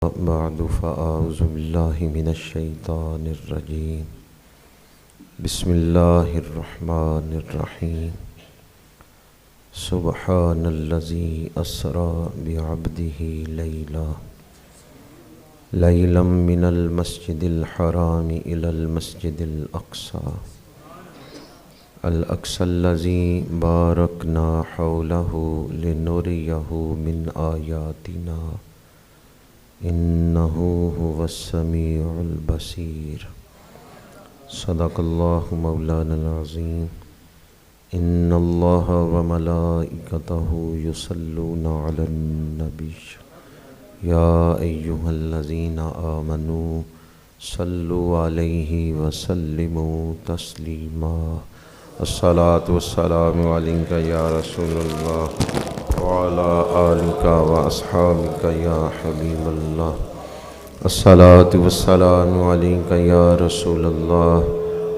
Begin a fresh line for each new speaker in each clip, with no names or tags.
بعد فأعوذ بالله من الشيطان الرجيم. بسم الله الرحمن الرحيم. سبحان الذي أسرى بعبده ليلا من المسجد الحرام إلى المسجد الأقصى الذي باركنا حوله لنريه من آياتنا إنه هو السميع البصير. صدق الله مولانا العظيم. إن الله وملائكته يصلون على النبي يا أيها الذين آمنوا صلوا عليه وسلموا تسليما. الصلاة والسلام عليك يا رسول الله وعلى آلك وأصحابك يا حبيب الله. الصلاة والسلام عليك يا رسول الله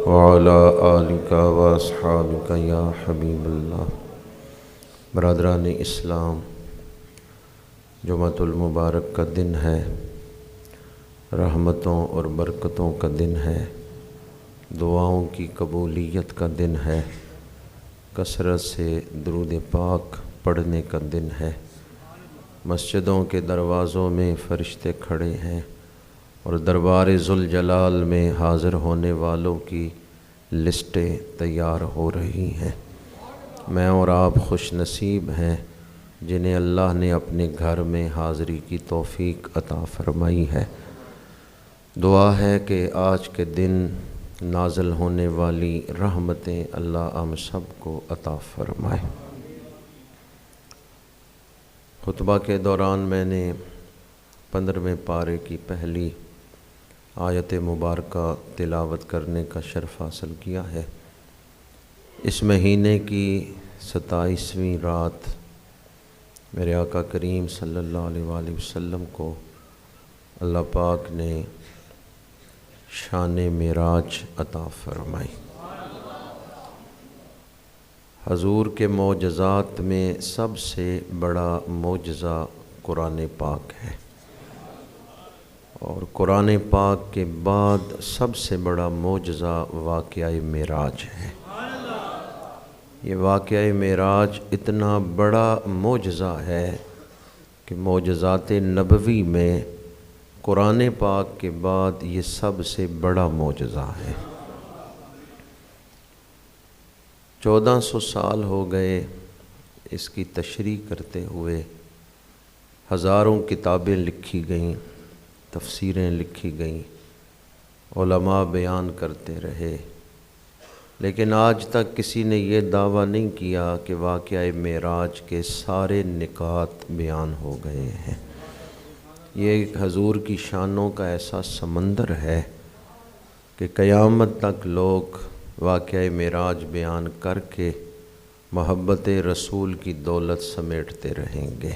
وعلى آلك وأصحابك يا حبيب الله. برادران اسلام، جمعۃ المبارک کا دن ہے، رحمتوں اور برکتوں کا دن ہے، دعاؤں کی قبولیت کا دن ہے، کثرت سے درود پاک پڑھنے کا دن ہے۔ مسجدوں کے دروازوں میں فرشتے کھڑے ہیں اور دربار ذوالجلال میں حاضر ہونے والوں کی لسٹیں تیار ہو رہی ہیں۔ میں اور آپ خوش نصیب ہیں جنہیں اللہ نے اپنے گھر میں حاضری کی توفیق عطا فرمائی ہے۔ دعا ہے کہ آج کے دن نازل ہونے والی رحمتیں اللہ ہم سب کو عطا فرمائے۔ خطبہ کے دوران میں نے 15ویں پارے کی پہلی آیت مبارکہ تلاوت کرنے کا شرف حاصل کیا ہے۔ اس مہینے کی 27ویں رات میرے آقا کریم صلی اللہ علیہ وآلہ وسلم کو اللہ پاک نے شان معراج عطا فرمائی۔ حضور کے معجزات میں سب سے بڑا معجزہ قرآن پاک ہے، اور قرآن پاک کے بعد سب سے بڑا معجزہ واقعہ معراج ہے۔ یہ واقعہ معراج اتنا بڑا معجزہ ہے کہ معجزات نبوی میں قرآن پاک کے بعد یہ سب سے بڑا معجزہ ہے۔ 1400 سال ہو گئے اس کی تشریح کرتے ہوئے، ہزاروں کتابیں لکھی گئیں، تفسیریں لکھی گئیں، علماء بیان کرتے رہے، لیکن آج تک کسی نے یہ دعویٰ نہیں کیا کہ واقعہ معراج کے سارے نکات بیان ہو گئے ہیں۔ یہ حضور کی شانوں کا ایسا سمندر ہے کہ قیامت تک لوگ واقعہ معراج بیان کر کے محبت رسول کی دولت سمیٹتے رہیں گے۔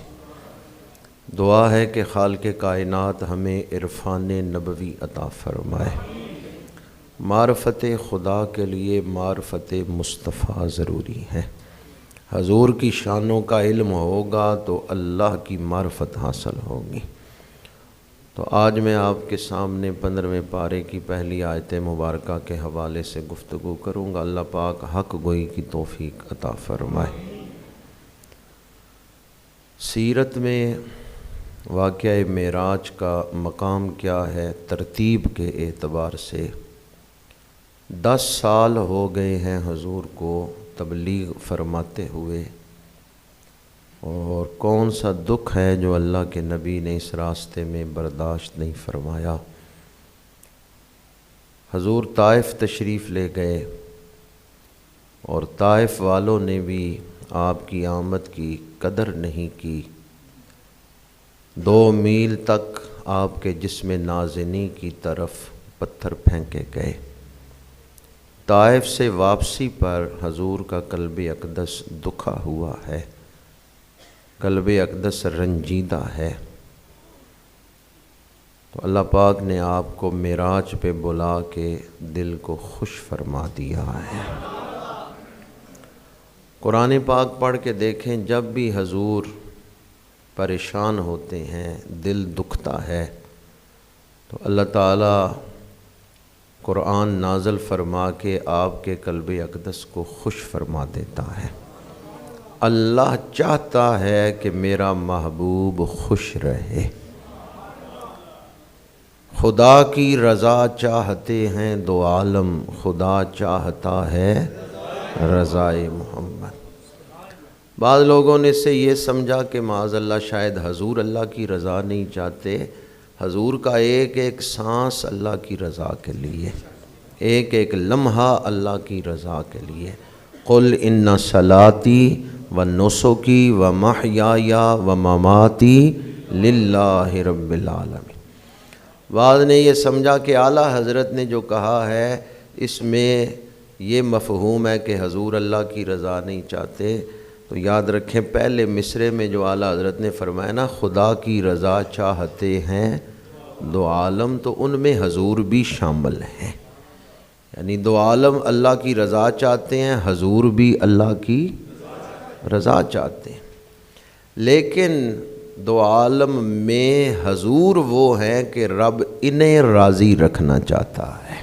دعا ہے کہ خالق کائنات ہمیں عرفان نبوی عطا فرمائے۔ معرفت خدا کے لیے معرفت مصطفیٰ ضروری ہے۔ حضور کی شانوں کا علم ہوگا تو اللہ کی معرفت حاصل ہوگی۔ تو آج میں آپ کے سامنے 15ویں پارے کی پہلی آیت مبارکہ کے حوالے سے گفتگو کروں گا۔ اللہ پاک حق گوئی کی توفیق عطا فرمائے۔ سیرت میں واقعہ معراج کا مقام کیا ہے ترتیب کے اعتبار سے؟ 10 سال ہو گئے ہیں حضور کو تبلیغ فرماتے ہوئے، اور کون سا دکھ ہے جو اللہ کے نبی نے اس راستے میں برداشت نہیں فرمایا۔ حضور طائف تشریف لے گئے اور طائف والوں نے بھی آپ کی آمد کی قدر نہیں کی۔ 2 میل تک آپ کے جسم نازنی کی طرف پتھر پھینکے گئے۔ طائف سے واپسی پر حضور کا قلب اقدس دکھا ہوا ہے، قلب اقدس رنجیدہ ہے۔ تو اللہ پاک نے آپ کو معراج پہ بلا کے دل کو خوش فرما دیا ہے۔ قرآن پاک پڑھ کے دیکھیں، جب بھی حضور پریشان ہوتے ہیں، دل دکھتا ہے، تو اللہ تعالیٰ قرآن نازل فرما کے آپ کے قلب اقدس کو خوش فرما دیتا ہے۔ اللہ چاہتا ہے کہ میرا محبوب خوش رہے، خدا کی رضا چاہتے ہیں دو عالم، خدا چاہتا ہے رضائے محمد۔ بعض لوگوں نے اس سے یہ سمجھا کہ معاذ اللہ شاید حضور اللہ کی رضا نہیں چاہتے، حضور کا ایک ایک سانس اللہ کی رضا کے لیے، ایک ایک لمحہ اللہ کی رضا کے لیے۔ قل ان صلاتی و نسکی و محیای و مماتی للہ رب العالمین۔ بعض نے یہ سمجھا کہ اعلیٰ حضرت نے جو کہا ہے اس میں یہ مفہوم ہے کہ حضور اللہ کی رضا نہیں چاہتے، تو یاد رکھیں پہلے مصرے میں جو اعلیٰ حضرت نے فرمایا نا خدا کی رضا چاہتے ہیں دو عالم، تو ان میں حضور بھی شامل ہیں، یعنی دو عالم اللہ کی رضا چاہتے ہیں، حضور بھی اللہ کی رضا چاہتے ہیں، لیکن دو عالم میں حضور وہ ہیں کہ رب انہیں راضی رکھنا چاہتا ہے۔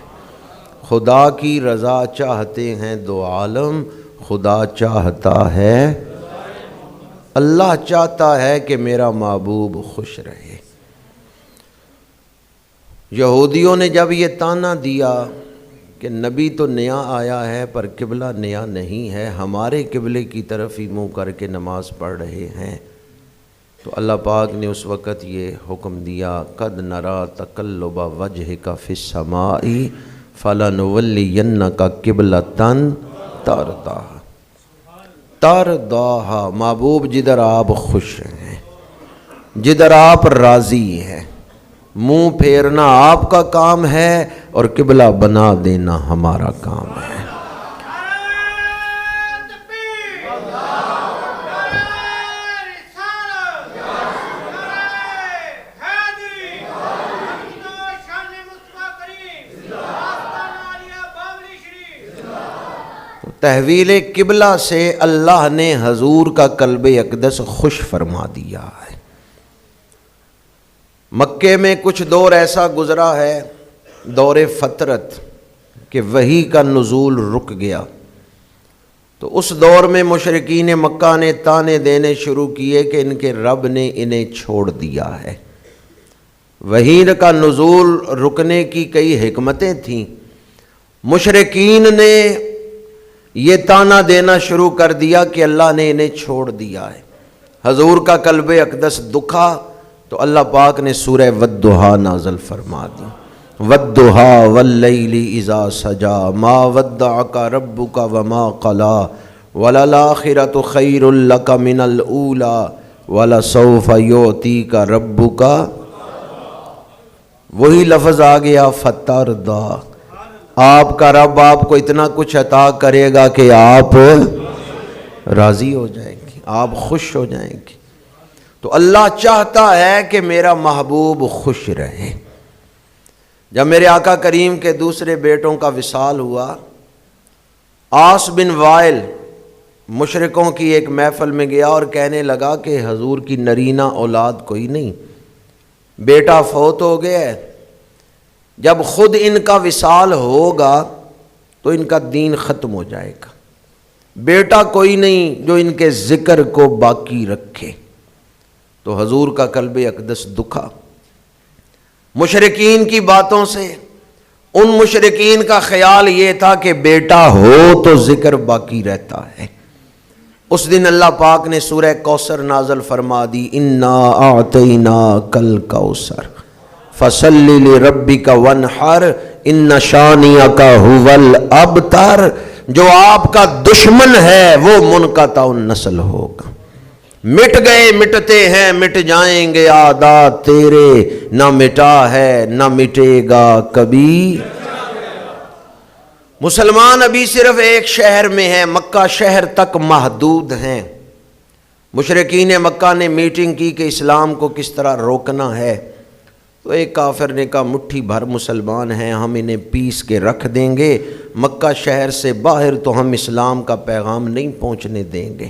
خدا کی رضا چاہتے ہیں دو عالم، خدا چاہتا ہے، اللہ چاہتا ہے کہ میرا محبوب خوش رہے۔ یہودیوں نے جب یہ طعنہ دیا کہ نبی تو نیا آیا ہے پر قبلہ نیا نہیں ہے، ہمارے قبلے کی طرف ہی منہ کر کے نماز پڑھ رہے ہیں، تو اللہ پاک نے اس وقت یہ حکم دیا قد نرا تقلب وجہک فی السماء فلنولینک قبلۃ ترضاھا، محبوب جدھر آپ خوش ہیں، جدھر آپ راضی ہیں، منہ پھیرنا آپ کا کام ہے اور قبلہ بنا دینا ہمارا کام ہے۔ تحویل قبلہ سے اللہ نے حضور کا قلب اقدس خوش فرما دیا ہے۔ مکے میں کچھ دور ایسا گزرا ہے، دور فترت، کہ وحی کا نزول رک گیا، تو اس دور میں مشرکین مکہ نے طعنے دینے شروع کیے کہ ان کے رب نے انہیں چھوڑ دیا ہے۔ وحی کا نزول رکنے کی کئی حکمتیں تھیں، مشرکین نے یہ طعنہ دینا شروع کر دیا کہ اللہ نے انہیں چھوڑ دیا ہے۔ حضور کا قلب اقدس دکھا تو اللہ پاک نے سورہ والضحیٰ نازل فرما دی، والضحیٰ واللیل اذا سجا ما ودعک ربک وما قلی وللآخرۃ خیر لک من الاولی ولسوف یعطیک ربک، وہی لفظ آ گیا فترضی، آپ کا رب آپ کو اتنا کچھ عطا کرے گا کہ آپ راضی ہو جائیں گے، آپ خوش ہو جائیں گے۔ تو اللہ چاہتا ہے کہ میرا محبوب خوش رہے۔ جب میرے آقا کریم کے دوسرے بیٹوں کا وصال ہوا، عاص بن وائل مشرکوں کی ایک محفل میں گیا اور کہنے لگا کہ حضور کی نرینہ اولاد کوئی نہیں، بیٹا فوت ہو گیا ہے، جب خود ان کا وصال ہوگا تو ان کا دین ختم ہو جائے گا، بیٹا کوئی نہیں جو ان کے ذکر کو باقی رکھے۔ تو حضور کا قلب اقدس دکھا مشرکین کی باتوں سے۔ ان مشرکین کا خیال یہ تھا کہ بیٹا ہو تو ذکر باقی رہتا ہے۔ اس دن اللہ پاک نے سورہ کوثر نازل فرما دی، انا اعطیناک الکوثر فصل لربک وانحر ان شانئک ھو الابتر، جو آپ کا دشمن ہے وہ منقطع النسل ہوگا۔ مٹ گئے، مٹتے ہیں، مٹ جائیں گے اعداء تیرے، نہ مٹا ہے نہ مٹے گا کبھی۔ مسلمان ابھی صرف ایک شہر میں ہیں، مکہ شہر تک محدود ہیں۔ مشرکین مکہ نے میٹنگ کی کہ اسلام کو کس طرح روکنا ہے، تو ایک کافر نے کہا مٹھی بھر مسلمان ہیں، ہم انہیں پیس کے رکھ دیں گے، مکہ شہر سے باہر تو ہم اسلام کا پیغام نہیں پہنچنے دیں گے۔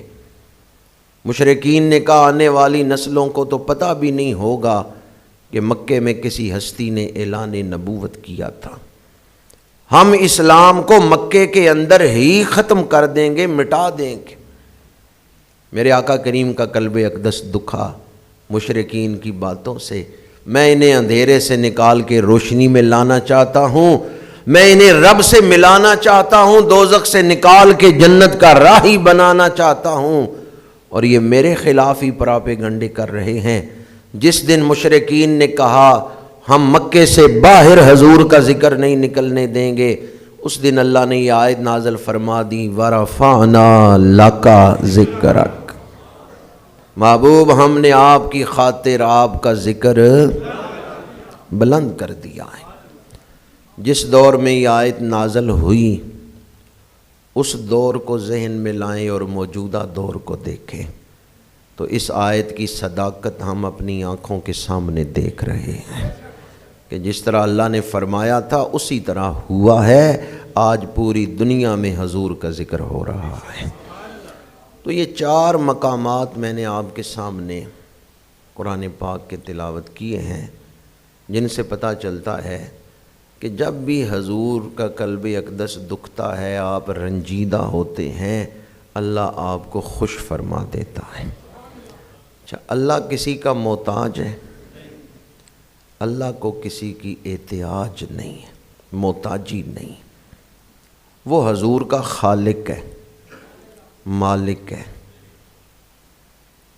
مشرکین نے کہا آنے والی نسلوں کو تو پتہ بھی نہیں ہوگا کہ مکے میں کسی ہستی نے اعلان نبوت کیا تھا، ہم اسلام کو مکے کے اندر ہی ختم کر دیں گے، مٹا دیں گے۔ میرے آقا کریم کا قلب اقدس دکھا مشرکین کی باتوں سے، میں انہیں اندھیرے سے نکال کے روشنی میں لانا چاہتا ہوں، میں انہیں رب سے ملانا چاہتا ہوں، دوزخ سے نکال کے جنت کا راہی بنانا چاہتا ہوں، اور یہ میرے خلاف ہی پراپیگنڈے کر رہے ہیں۔ جس دن مشرکین نے کہا ہم مکے سے باہر حضور کا ذکر نہیں نکلنے دیں گے، اس دن اللہ نے یہ آیت نازل فرما دی وَرَفَعْنَا لَكَ ذِكْرَكَ، محبوب ہم نے آپ کی خاطر آپ کا ذکر بلند کر دیا ہے۔ جس دور میں یہ آیت نازل ہوئی اس دور کو ذہن میں لائیں اور موجودہ دور کو دیکھیں تو اس آیت کی صداقت ہم اپنی آنکھوں کے سامنے دیکھ رہے ہیں کہ جس طرح اللہ نے فرمایا تھا اسی طرح ہوا ہے۔ آج پوری دنیا میں حضور کا ذکر ہو رہا ہے۔ تو یہ 4 مقامات میں نے آپ کے سامنے قرآن پاک کے تلاوت کیے ہیں، جن سے پتہ چلتا ہے کہ جب بھی حضور کا قلب اقدس دکھتا ہے، آپ رنجیدہ ہوتے ہیں، اللہ آپ کو خوش فرما دیتا ہے۔ اچھا، اللہ کسی کا محتاج ہے؟ اللہ کو کسی کی احتیاج نہیں ہے، محتاجی نہیں۔ وہ حضور کا خالق ہے، مالک ہے۔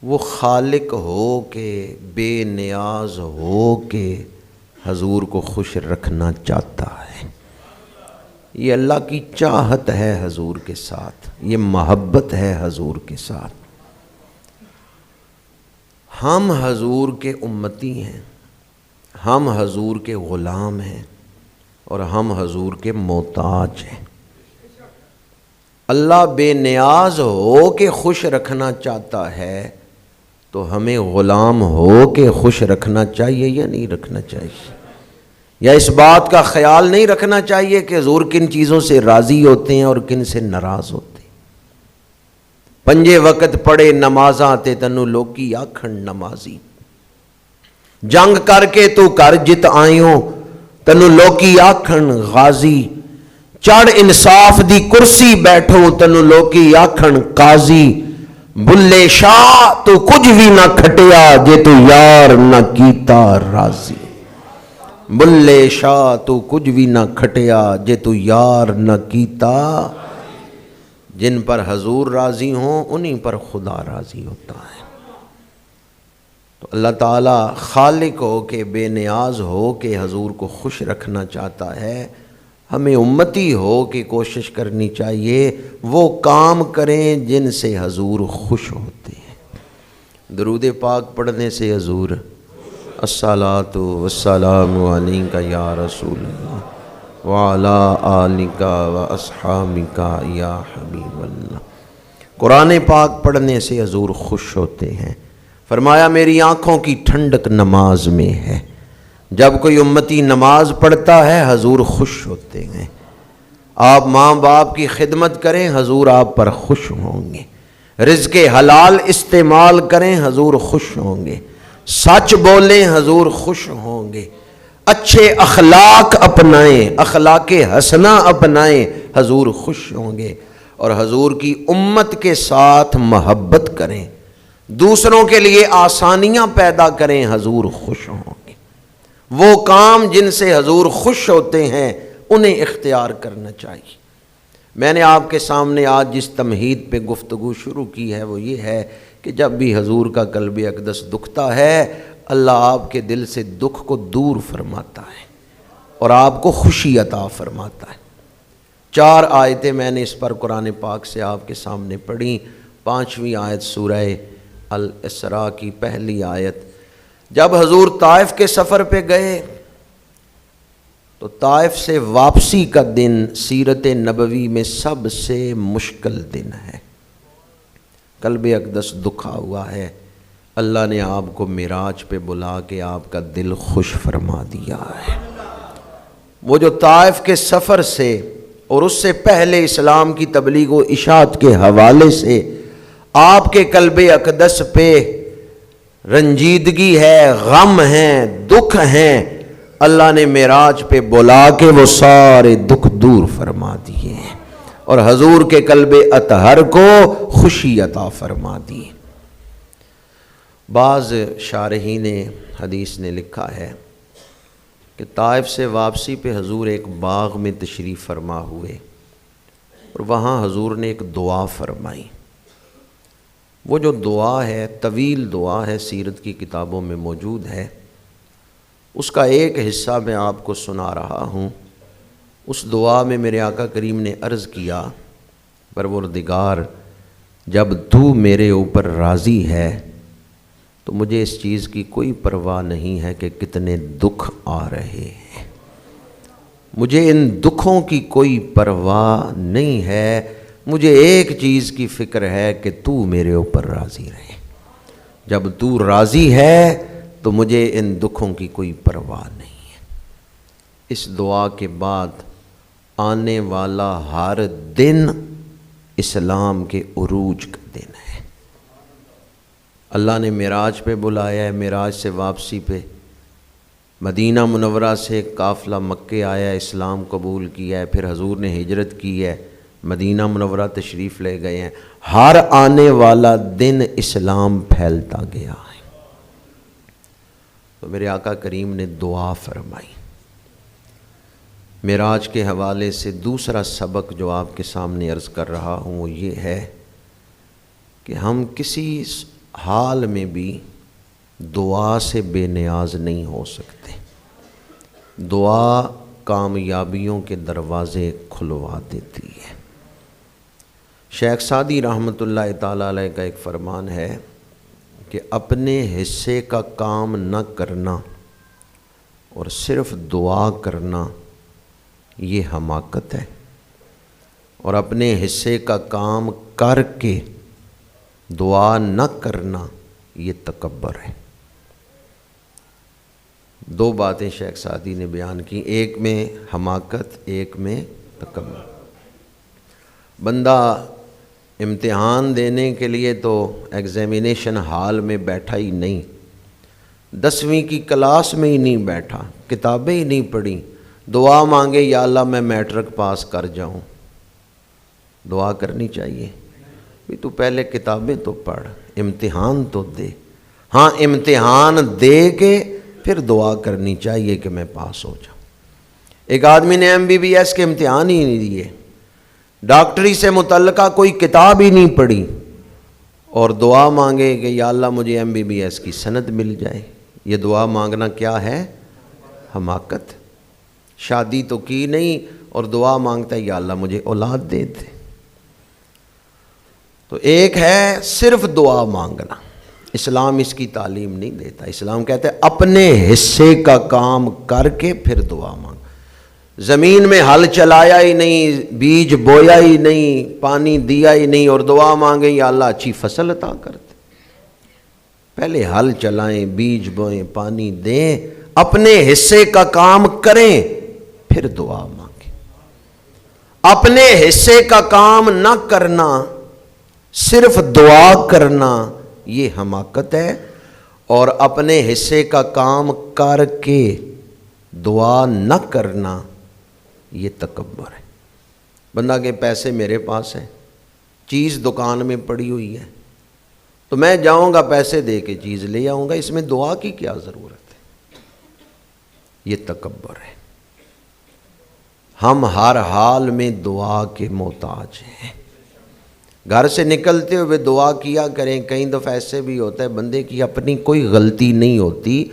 وہ خالق ہو کے، بے نیاز ہو کے حضور کو خوش رکھنا چاہتا ہے۔ یہ اللہ کی چاہت ہے حضور کے ساتھ، یہ محبت ہے حضور کے ساتھ۔ ہم حضور کے امتی ہیں، ہم حضور کے غلام ہیں، اور ہم حضور کے محتاج ہیں۔ اللہ بے نیاز ہو کے خوش رکھنا چاہتا ہے تو ہمیں غلام ہو کے خوش رکھنا چاہیے یا نہیں رکھنا چاہیے؟ یا اس بات کا خیال نہیں رکھنا چاہیے کہ حضور کن چیزوں سے راضی ہوتے ہیں اور کن سے ناراض ہوتے ہیں؟ پنجے وقت پڑے نمازاں تے تنو لوکی آکھن نمازی، جنگ کر کے تو کر جت آئیوں تنو لوکی آکھن غازی، چڑھ انصاف دی کرسی بیٹھو تنو لوکی آکھن قاضی، بلے شاہ تو کچھ بھی نہ کھٹیا جے تو یار نہ کیتا راضی، بلے شاہ تو کچھ بھی نہ کھٹیا جے تو یار نہ کیتا۔ جن پر حضور راضی ہوں انہی پر خدا راضی ہوتا ہے۔ تو اللہ تعالیٰ خالق ہو کے، بے نیاز ہو کے حضور کو خوش رکھنا چاہتا ہے۔ ہمیں امتی ہو کے کوشش کرنی چاہیے وہ کام کریں جن سے حضور خوش ہوتے ہیں۔ درود پاک پڑھنے سے حضور الصلاۃ والسلام علیک یا رسول اللہ وعلی آلک واصحابک یا حبیب اللہ۔ قرآن پاک پڑھنے سے حضور خوش ہوتے ہیں۔ فرمایا میری آنکھوں کی ٹھنڈک نماز میں ہے۔ جب کوئی امتی نماز پڑھتا ہے حضور خوش ہوتے ہیں۔ آپ ماں باپ کی خدمت کریں حضور آپ پر خوش ہوں گے، رزق حلال استعمال کریں حضور خوش ہوں گے، سچ بولیں حضور خوش ہوں گے، اچھے اخلاق اپنائیں، اخلاق حسنہ اپنائیں حضور خوش ہوں گے، اور حضور کی امت کے ساتھ محبت کریں، دوسروں کے لیے آسانیاں پیدا کریں حضور خوش ہوں گے۔ وہ کام جن سے حضور خوش ہوتے ہیں انہیں اختیار کرنا چاہیے۔ میں نے آپ کے سامنے آج جس تمہید پہ گفتگو شروع کی ہے وہ یہ ہے کہ جب بھی حضور کا قلب اقدس دکھتا ہے اللہ آپ کے دل سے دکھ کو دور فرماتا ہے اور آپ کو خوشی عطا فرماتا ہے۔ 4 آیتیں میں نے اس پر قرآن پاک سے آپ کے سامنے پڑھی۔ 5ویں آیت سورہ الاسراء کی پہلی آیت، جب حضور طائف کے سفر پہ گئے تو طائف سے واپسی کا دن سیرت نبوی میں سب سے مشکل دن ہے۔ قلب اقدس دکھا ہوا ہے، اللہ نے آپ کو معراج پہ بلا کے آپ کا دل خوش فرما دیا ہے۔ وہ جو طائف کے سفر سے اور اس سے پہلے اسلام کی تبلیغ و اشاعت کے حوالے سے آپ کے قلب اقدس پہ رنجیدگی ہے، غم ہیں، دکھ ہیں، اللہ نے معراج پہ بلا کے وہ سارے دکھ دور فرما دیے اور حضور کے قلب اطہر کو خوشی عطا فرما دی۔ بعض شارحین حدیث نے لکھا ہے کہ طائف سے واپسی پہ حضور ایک باغ میں تشریف فرما ہوئے اور وہاں حضور نے ایک دعا فرمائی۔ وہ جو دعا ہے، طویل دعا ہے، سیرت کی کتابوں میں موجود ہے، اس کا ایک حصہ میں آپ کو سنا رہا ہوں۔ اس دعا میں میرے آقا کریم نے عرض کیا، پروردگار جب تو میرے اوپر راضی ہے تو مجھے اس چیز کی کوئی پرواہ نہیں ہے کہ کتنے دکھ آ رہے ہیں، مجھے ان دکھوں کی کوئی پرواہ نہیں ہے، مجھے ایک چیز کی فکر ہے کہ تو میرے اوپر راضی رہے۔ جب تو راضی ہے تو مجھے ان دکھوں کی کوئی پرواہ نہیں ہے۔ اس دعا کے بعد آنے والا ہر دن اسلام کے عروج کا دن ہے۔ اللہ نے معراج پہ بلایا ہے، معراج سے واپسی پہ مدینہ منورہ سے قافلہ مکے آیا، اسلام قبول کیا ہے، پھر حضور نے ہجرت کی ہے، مدینہ منورہ تشریف لے گئے ہیں۔ ہر آنے والا دن اسلام پھیلتا گیا ہے۔ تو میرے آقا کریم نے دعا فرمائی۔ معراج کے حوالے سے دوسرا سبق جو آپ کے سامنے عرض کر رہا ہوں وہ یہ ہے کہ ہم کسی حال میں بھی دعا سے بے نیاز نہیں ہو سکتے۔ دعا کامیابیوں کے دروازے کھلوا دیتی ہے۔ شیخ سعدی رحمۃ اللہ تعالیٰ علیہ کا ایک فرمان ہے کہ اپنے حصے کا کام نہ کرنا اور صرف دعا کرنا یہ حماقت ہے، اور اپنے حصے کا کام کر کے دعا نہ کرنا یہ تکبر ہے۔ دو باتیں شیخ سعدی نے بیان کی، ایک میں حماقت، ایک میں تکبر۔ بندہ امتحان دینے کے لیے تو ایگزامینیشن ہال میں بیٹھا ہی نہیں، 10ویں کی کلاس میں ہی نہیں بیٹھا، کتابیں ہی نہیں پڑھی، دعا مانگے یا اللہ میں میٹرک پاس کر جاؤں۔ دعا کرنی چاہیے بھی تو پہلے کتابیں تو پڑھ، امتحان تو دے۔ ہاں امتحان دے کے پھر دعا کرنی چاہیے کہ میں پاس ہو جاؤں۔ ایک آدمی نے MBBS کے امتحان ہی نہیں دیے، ڈاکٹری سے متعلقہ کوئی کتاب ہی نہیں پڑھی، اور دعا مانگے کہ یا اللہ مجھے MBBS کی سند مل جائے۔ یہ دعا مانگنا کیا ہے؟ حماقت۔ شادی تو کی نہیں اور دعا مانگتا ہے یا اللہ مجھے اولاد دے دے۔ تو ایک ہے صرف دعا مانگنا، اسلام اس کی تعلیم نہیں دیتا۔ اسلام کہتا ہے اپنے حصے کا کام کر کے پھر دعا مانگ۔ زمین میں ہل چلایا ہی نہیں، بیج بویا ہی نہیں، پانی دیا ہی نہیں اور دعا مانگے یا اللہ اچھی فصل عطا کر دے۔ پہلے ہل چلائیں، بیج بوئیں، پانی دیں، اپنے حصے کا کام کریں، پھر دعا مانگیں۔ اپنے حصے کا کام نہ کرنا، صرف دعا کرنا یہ حماقت ہے، اور اپنے حصے کا کام کر کے دعا نہ کرنا یہ تکبر ہے۔ بندہ کے پیسے میرے پاس ہیں، چیز دکان میں پڑی ہوئی ہے، تو میں جاؤں گا پیسے دے کے چیز لے آؤں گا، اس میں دعا کی کیا ضرورت ہے؟ یہ تکبر ہے۔ ہم ہر حال میں دعا کے محتاج ہیں۔ گھر سے نکلتے ہوئے دعا کیا کریں۔ کئی دفعہ ایسے بھی ہوتا ہے بندے کی اپنی کوئی غلطی نہیں ہوتی،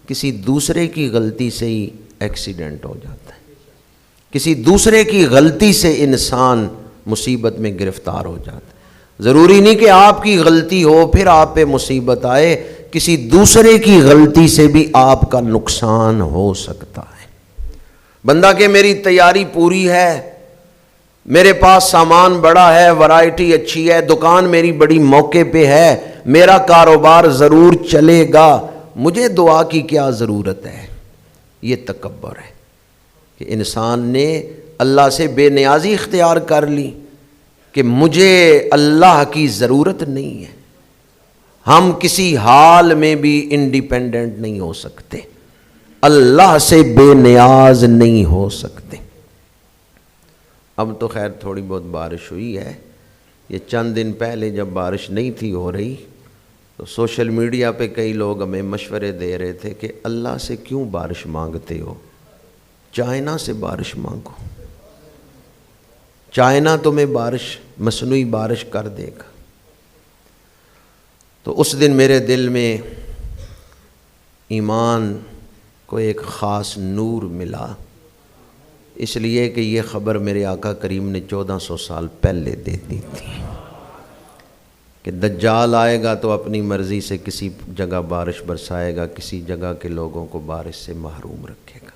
کسی دوسرے کی غلطی سے ہی ایکسیڈنٹ ہو جاتا ہے، کسی دوسرے کی غلطی سے انسان مصیبت میں گرفتار ہو جاتا ہے۔ ضروری نہیں کہ آپ کی غلطی ہو پھر آپ پہ مصیبت آئے، کسی دوسرے کی غلطی سے بھی آپ کا نقصان ہو سکتا ہے۔ بندہ کہ میری تیاری پوری ہے، میرے پاس سامان بڑا ہے، ورائٹی اچھی ہے، دکان میری بڑی موقع پہ ہے، میرا کاروبار ضرور چلے گا، مجھے دعا کی کیا ضرورت ہے؟ یہ تکبر ہے کہ انسان نے اللہ سے بے نیازی اختیار کر لی کہ مجھے اللہ کی ضرورت نہیں ہے. ہم کسی حال میں بھی انڈیپینڈنٹ نہیں ہو سکتے، اللہ سے بے نیاز نہیں ہو سکتے. اب تو خیر تھوڑی بہت بارش ہوئی ہے. یہ چند دن پہلے جب بارش نہیں تھی ہو رہی تو سوشل میڈیا پہ کئی لوگ ہمیں مشورے دے رہے تھے کہ اللہ سے کیوں بارش مانگتے ہو، چائنا سے بارش مانگو، چائنا تمہیں بارش مصنوعی بارش کر دے گا. تو اس دن میرے دل میں ایمان کو ایک خاص نور ملا، اس لیے کہ یہ خبر میرے آقا کریم نے 1400 سال پہلے دے دی تھی کہ دجال آئے گا تو اپنی مرضی سے کسی جگہ بارش برسائے گا، کسی جگہ کے لوگوں کو بارش سے محروم رکھے گا.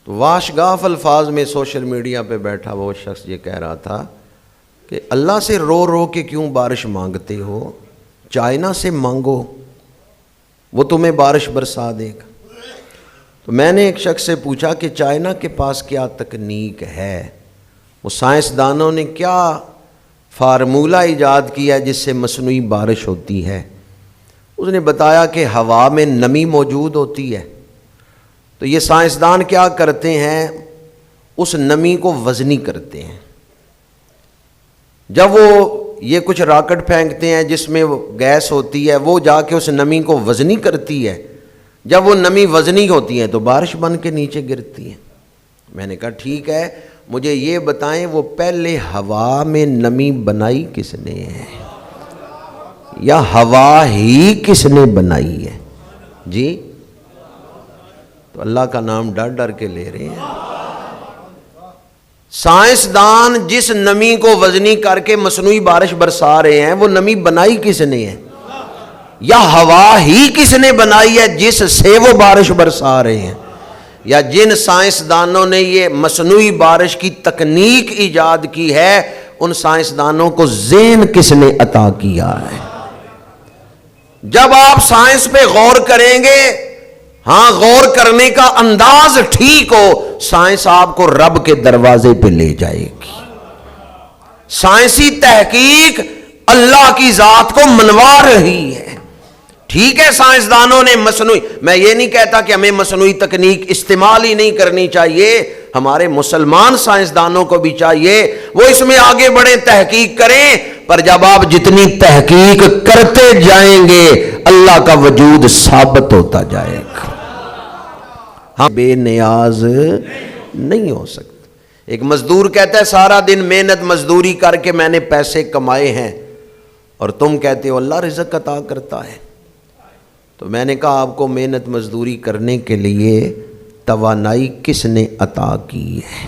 تو واشگاف الفاظ میں سوشل میڈیا پہ بیٹھا وہ شخص یہ کہہ رہا تھا کہ اللہ سے رو رو کے کیوں بارش مانگتے ہو، چائنا سے مانگو وہ تمہیں بارش برسا دے گا. تو میں نے ایک شخص سے پوچھا کہ چائنا کے پاس کیا تکنیک ہے، وہ سائنسدانوں نے کیا فارمولہ ایجاد کیا جس سے مصنوعی بارش ہوتی ہے. اس نے بتایا کہ ہوا میں نمی موجود ہوتی ہے، تو یہ سائنسدان کیا کرتے ہیں، اس نمی کو وزنی کرتے ہیں. جب وہ یہ کچھ راکٹ پھینکتے ہیں جس میں گیس ہوتی ہے، وہ جا کے اس نمی کو وزنی کرتی ہے. جب وہ نمی وزنی ہوتی ہے تو بارش بن کے نیچے گرتی ہے. میں نے کہا ٹھیک ہے، مجھے یہ بتائیں وہ پہلے ہوا میں نمی بنائی کس نے ہے، یا ہوا ہی کس نے بنائی ہے؟ جی تو اللہ کا نام ڈر ڈر کے لے رہے ہیں. سائنسدان جس نمی کو وزنی کر کے مصنوعی بارش برسا رہے ہیں وہ نمی بنائی کس نے ہے، یا ہوا ہی کس نے بنائی ہے جس سے وہ بارش برسا رہے ہیں؟ یا جن سائنسدانوں نے یہ مصنوعی بارش کی تکنیک ایجاد کی ہے ان سائنسدانوں کو ذہن کس نے عطا کیا ہے؟ جب آپ سائنس پہ غور کریں گے، ہاں غور کرنے کا انداز ٹھیک ہو، سائنس آپ کو رب کے دروازے پہ لے جائے گی. سائنسی تحقیق اللہ کی ذات کو منوا رہی ہے. ٹھیک ہے سائنسدانوں نے مصنوعی، میں یہ نہیں کہتا کہ ہمیں مصنوعی تکنیک استعمال ہی نہیں کرنی چاہیے، ہمارے مسلمان سائنسدانوں کو بھی چاہیے وہ اس میں آگے بڑھیں، تحقیق کریں. پر جب آپ جتنی تحقیق کرتے جائیں گے اللہ کا وجود ثابت ہوتا جائے گا. ہم بے نیاز نہیں ہو سکتے. ایک مزدور کہتا ہے سارا دن محنت مزدوری کر کے میں نے پیسے کمائے ہیں، اور تم کہتے ہو اللہ رزق عطا کرتا ہے. تو میں نے کہا آپ کو محنت مزدوری کرنے کے لیے توانائی کس نے عطا کی ہے؟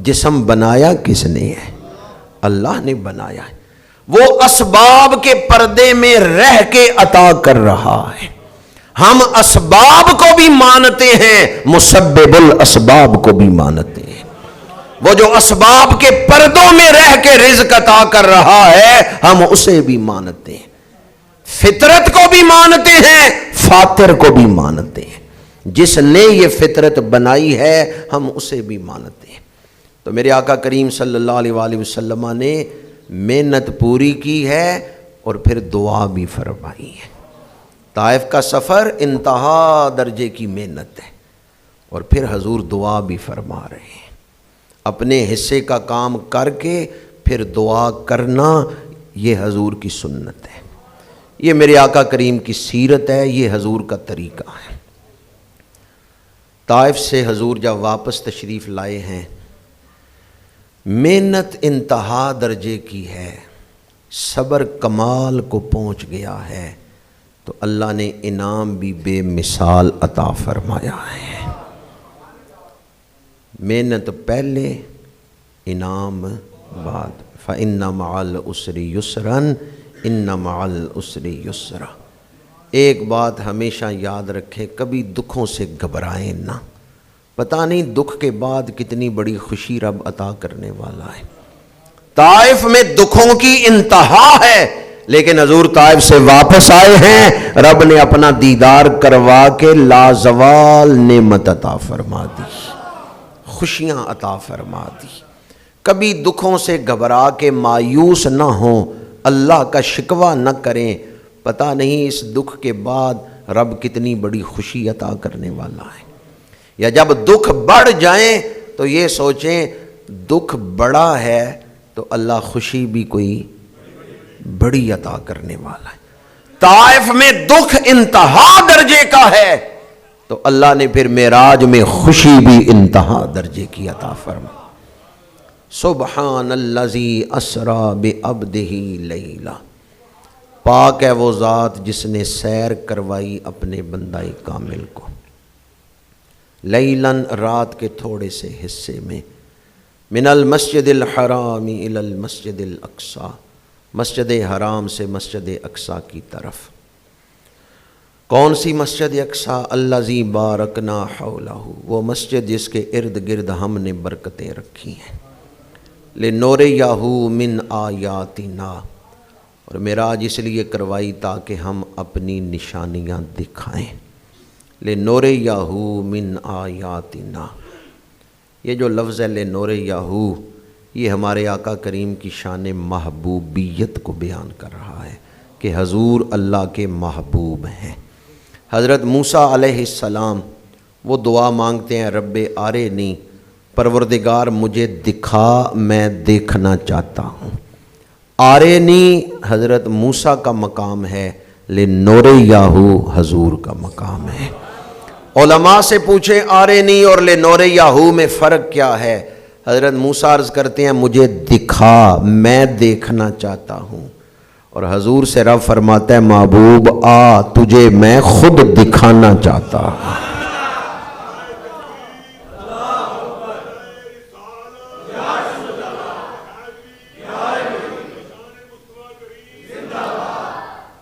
جسم بنایا کس نے ہے؟ اللہ نے بنایا ہے. وہ اسباب کے پردے میں رہ کے عطا کر رہا ہے. ہم اسباب کو بھی مانتے ہیں، مسبب الاسباب کو بھی مانتے ہیں. وہ جو اسباب کے پردوں میں رہ کے رزق عطا کر رہا ہے ہم اسے بھی مانتے ہیں. فطرت کو بھی مانتے ہیں، فاطر کو بھی مانتے ہیں. جس نے یہ فطرت بنائی ہے ہم اسے بھی مانتے ہیں. تو میرے آقا کریم صلی اللہ علیہ وآلہ وسلم نے محنت پوری کی ہے اور پھر دعا بھی فرمائی ہے. طائف کا سفر انتہا درجے کی محنت ہے، اور پھر حضور دعا بھی فرما رہے ہیں. اپنے حصے کا کام کر کے پھر دعا کرنا یہ حضور کی سنت ہے، یہ میرے آقا کریم کی سیرت ہے، یہ حضور کا طریقہ ہے. طائف سے حضور جب واپس تشریف لائے ہیں، محنت انتہا درجے کی ہے، صبر کمال کو پہنچ گیا ہے، تو اللہ نے انعام بھی بے مثال عطا فرمایا ہے. محنت پہلے، انعام بعد. فَإِنَّ مَعَ الْعُسْرِ يُسْرًا إِنَّ مَعَ الْعُسْرِ يُسْرًا. ایک بات ہمیشہ یاد رکھیں، کبھی دکھوں سے گھبرائیں نہ. پتہ نہیں دکھ کے بعد کتنی بڑی خوشی رب عطا کرنے والا ہے. طائف میں دکھوں کی انتہا ہے، لیکن حضور طائف سے واپس آئے ہیں، رب نے اپنا دیدار کروا کے لازوال نعمت عطا فرما دی، خوشیاں عطا فرما دی. کبھی دکھوں سے گھبرا کے مایوس نہ ہوں، اللہ کا شکوہ نہ کریں، پتہ نہیں اس دکھ کے بعد رب کتنی بڑی خوشی عطا کرنے والا ہے۔ یا جب دکھ بڑھ جائیں تو یہ سوچیں دکھ بڑا ہے تو اللہ خوشی بھی کوئی بڑی عطا کرنے والا ہے۔ طائف میں دکھ انتہا درجے کا ہے تو اللہ نے پھر معراج میں خوشی بھی انتہا درجے کی عطا فرمائی۔ سبحان الذی اسری بعبدہ لیلا، پاک ہے وہ ذات جس نے سیر کروائی اپنے بندہ کامل کو، لیلاً رات کے تھوڑے سے حصے میں، من المسجد الحرام الی المسجد الاقصی، مسجد حرام سے مسجد اقصی کی طرف۔ کون سی مسجد اقصی؟ الذی بارکنا حولہ، وہ مسجد جس کے ارد گرد ہم نے برکتیں رکھی ہیں، لنوریہ من آیاتنا، اور معراج اس لیے کروائی تاکہ ہم اپنی نشانیاں دکھائیں، لنوریہ من آیاتنا۔ یہ جو لفظ ہے لنوریہ، یہ ہمارے آقا کریم کی شان محبوبیت کو بیان کر رہا ہے کہ حضور اللہ کے محبوب ہیں۔ حضرت موسیٰ علیہ السلام وہ دعا مانگتے ہیں، رب آرنی، پروردگار مجھے دکھا، میں دیکھنا چاہتا ہوں۔ آرنی حضرت موسیٰ کا مقام ہے، لنوریہ حضور کا مقام ہے۔ علماء سے پوچھیں آرنی اور لنوریہ میں فرق کیا ہے؟ حضرت موسیٰ عرض کرتے ہیں مجھے دکھا، میں دیکھنا چاہتا ہوں، اور حضور سے رب فرماتا ہے محبوب آ، تجھے میں خود دکھانا چاہتا ہوں۔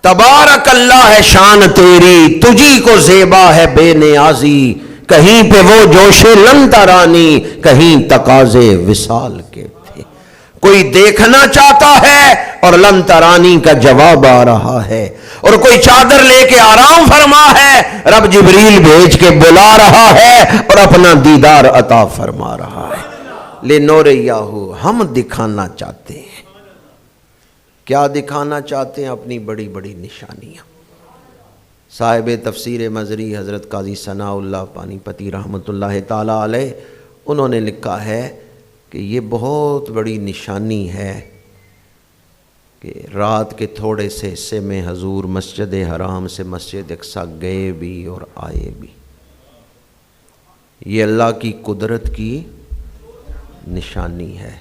تبارک اللہ ہے شان تیری، تجھی کو زیبا ہے بے نیازی، کہیں پہ وہ جوش لن ترانی، کہیں تقاضے وصال کے تھے۔ کوئی دیکھنا چاہتا ہے اور لن ترانی کا جواب آ رہا ہے، اور کوئی چادر لے کے آرام فرما ہے، رب جبریل بھیج کے بلا رہا ہے اور اپنا دیدار عطا فرما رہا ہے۔ لنوریہ، ہم دکھانا چاہتے ہیں۔ کیا دکھانا چاہتے ہیں؟ اپنی بڑی بڑی نشانیاں۔ صاحب تفسیر مظری حضرت قاضی ثناء اللہ پانی پتی رحمۃ اللہ تعالیٰ علیہ، انہوں نے لکھا ہے کہ یہ بہت بڑی نشانی ہے کہ رات کے تھوڑے سے حصے میں حضور مسجد حرام سے مسجد اقصی گئے بھی اور آئے بھی۔ یہ اللہ کی قدرت کی نشانی ہے۔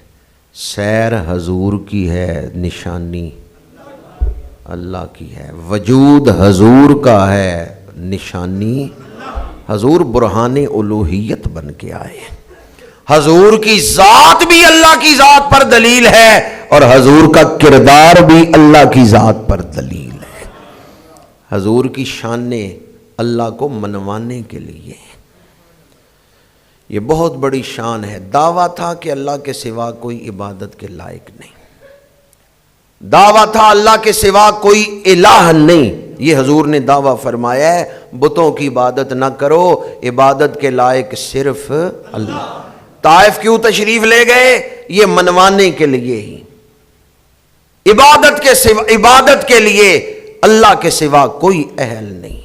سیر حضور کی ہے، نشانی اللہ کی ہے۔ وجود حضور کا ہے، نشانی حضور برہان الوہیت بن کے آئے۔ حضور کی ذات بھی اللہ کی ذات پر دلیل ہے، اور حضور کا کردار بھی اللہ کی ذات پر دلیل ہے۔ حضور کی شانیں اللہ کو منوانے کے لیے، یہ بہت بڑی شان ہے۔ دعویٰ تھا کہ اللہ کے سوا کوئی عبادت کے لائق نہیں، دعویٰ تھا اللہ کے سوا کوئی الہ نہیں، یہ حضور نے دعویٰ فرمایا ہے بتوں کی عبادت نہ کرو، عبادت کے لائق صرف اللہ۔ طائف کیوں تشریف لے گئے؟ یہ منوانے کے لیے ہی، عبادت کے لیے اللہ کے سوا کوئی اہل نہیں،